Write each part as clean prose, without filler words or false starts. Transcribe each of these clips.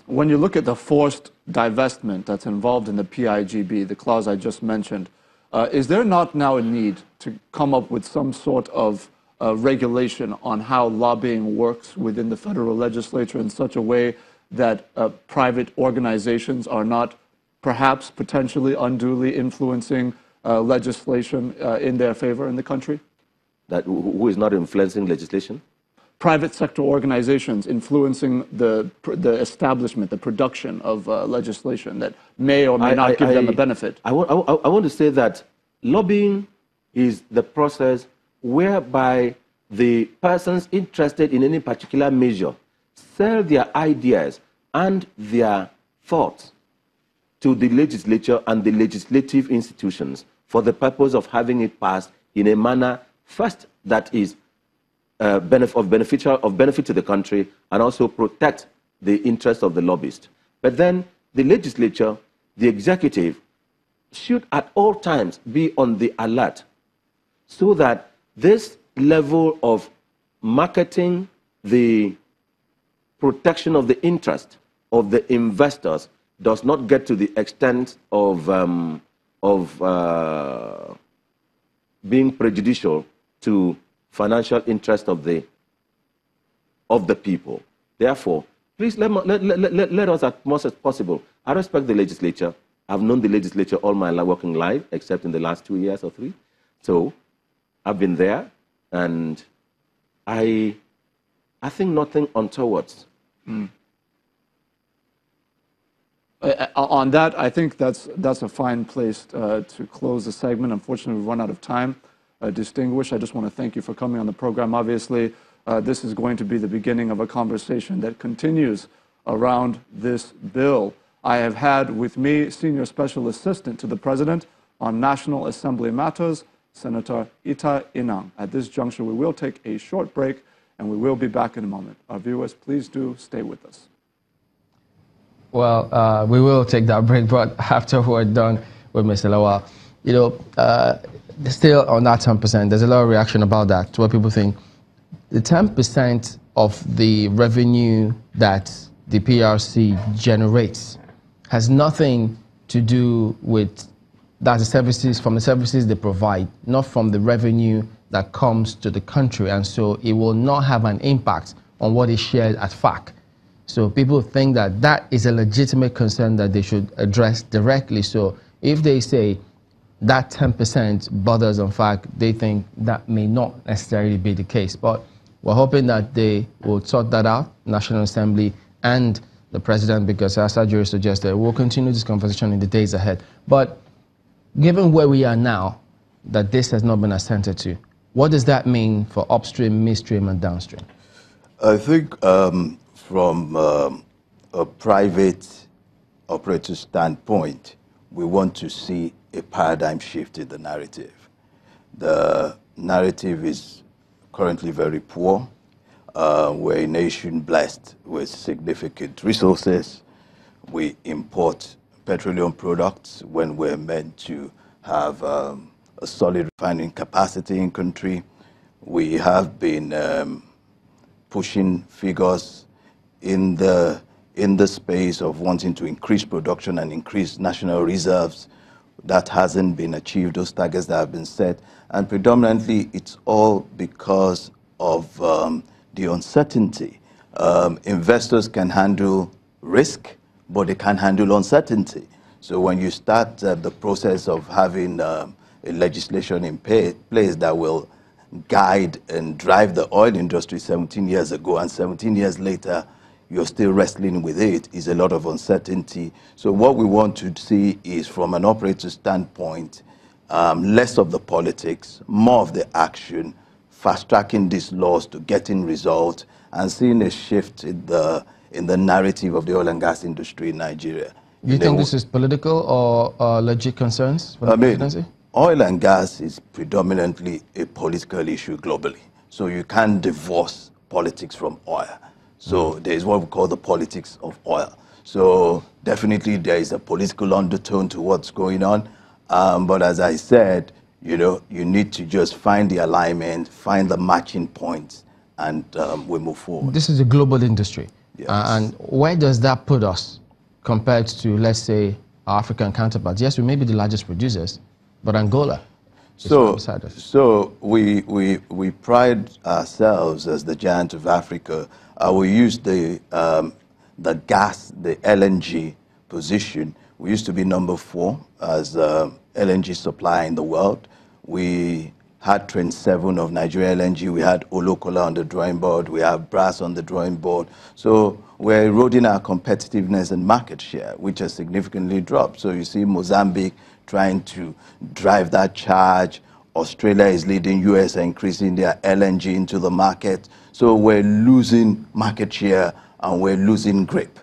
when you look at the forced divestment that's involved in the PIGB, the clause I just mentioned, is there not now a need to come up with some sort of regulation on how lobbying works within the federal legislature in such a way that private organizations are not perhaps potentially unduly influencing legislation in their favor in the country? That who is not influencing legislation? Private sector organizations influencing the establishment, the production of legislation that may or may not give them a benefit. I want to say that lobbying is the process whereby the persons interested in any particular measure sell their ideas and their thoughts to the legislature and the legislative institutions for the purpose of having it passed in a manner, first, that is of benefit to the country and also protect the interests of the lobbyist. But then the legislature, the executive, should at all times be on the alert so that this level of marketing the protection of the interest of the investors does not get to the extent of being prejudicial to financial interest of the people. Therefore, please let us, as much as possible. I respect the legislature. I've known the legislature all my working life, except in the last 2 years or 3. So I've been there, and I think nothing untoward. On that, I think that's a fine place to close the segment. Unfortunately, we've run out of time. Distinguished, I just want to thank you for coming on the program. Obviously, this is going to be the beginning of a conversation that continues around this bill. I have had with me Senior Special Assistant to the President on National Assembly Matters, Senator Ita Inang. At this juncture, we will take a short break, and we will be back in a moment. Our viewers, please do stay with us. Well, we will take that break, but after we're done with Mr. Lawal, you know, still on that 10%, there's a lot of reaction about that, to what people think. The 10% of the revenue that the PRC generates has nothing to do with the services, from the services they provide, not from the revenue that comes to the country, and so it will not have an impact on what is shared at FAC. So people think that that is a legitimate concern that they should address directly. So if they say that 10% bothers on FAC, they think that may not necessarily be the case. But we're hoping that they will sort that out, National Assembly and the President, because as Ajuri suggested, we'll continue this conversation in the days ahead. But given where we are now, that this has not been assented to, what does that mean for upstream, midstream, and downstream? I think from a private operator standpoint, we want to see a paradigm shift in the narrative. The narrative is currently very poor. We're a nation blessed with significant resources. We import petroleum products when we're meant to have a solid refining capacity in country. We have been pushing figures in the space of wanting to increase production and increase national reserves. That hasn't been achieved, those targets that have been set. And predominantly, it's all because of the uncertainty. Investors can handle risk, but they can't handle uncertainty. So when you start the process of having a legislation in place that will guide and drive the oil industry 17 years ago, and 17 years later, you're still wrestling with it, is a lot of uncertainty. So what we want to see is, from an operator standpoint, less of the politics, more of the action, fast-tracking these laws to getting results, and seeing a shift in the narrative of the oil and gas industry in Nigeria. Do you think this is political or legit concerns for the presidency? Oil and gas is predominantly a political issue globally. So you can't divorce politics from oil. So there is what we call the politics of oil. So definitely there is a political undertone to what's going on. But as I said, you know, you need to just find the alignment, find the matching points, and we move forward. This is a global industry. Yes. And where does that put us compared to, let's say, our African counterparts? Yes, we may be the largest producers, but Angola is right beside us. So we pride ourselves as the giant of Africa. We use the gas, the LNG position. We used to be number 4 as LNG supplier in the world. We had Train 7 of Nigeria LNG. We had Olokola on the drawing board. We have Brass on the drawing board. So we're eroding our competitiveness and market share, which has significantly dropped. So you see Mozambique trying to drive that charge. Australia is leading. US are increasing their LNG into the market. So we're losing market share and we're losing grip.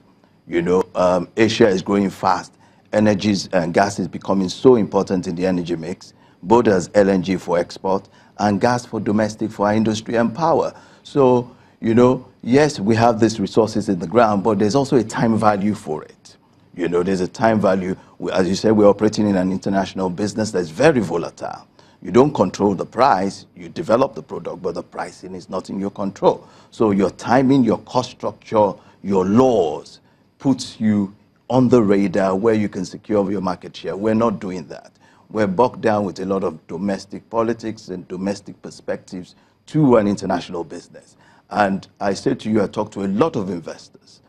You know, Asia is growing fast. Energies and gas is becoming so important in the energy mix, both as LNG for export and gas for domestic for our industry and power. So, you know, yes, we have these resources in the ground, but there's also a time value for it. You know, there's a time value. As you said, we're operating in an international business that's very volatile. You don't control the price, you develop the product, but the pricing is not in your control. So your timing, your cost structure, your laws puts you on the radar where you can secure your market share. We're not doing that. We're bogged down with a lot of domestic politics and domestic perspectives to an international business. And I said to you, I talked to a lot of investors,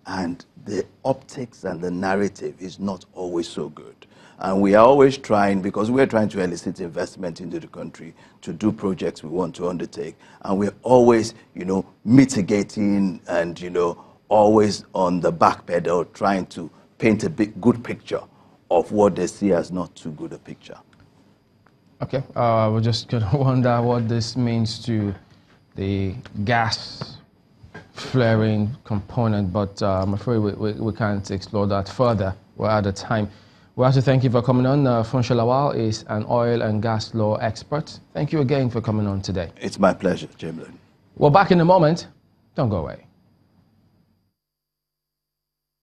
and the optics and the narrative is not always so good. And we are always trying, because we're trying to elicit investment into the country to do projects we want to undertake. And we're always, you know, mitigating and, you know, always on the back pedal trying to paint a good picture of what they see as not too good a picture. Okay, we're just going to wonder what this means to the gas flaring component, but I'm afraid we can't explore that further. We're out of time. We have to thank you for coming on. Funsho Lawal is an oil and gas law expert. Thank you again for coming on today. It's my pleasure, Chamberlain. We're back in a moment. Don't go away.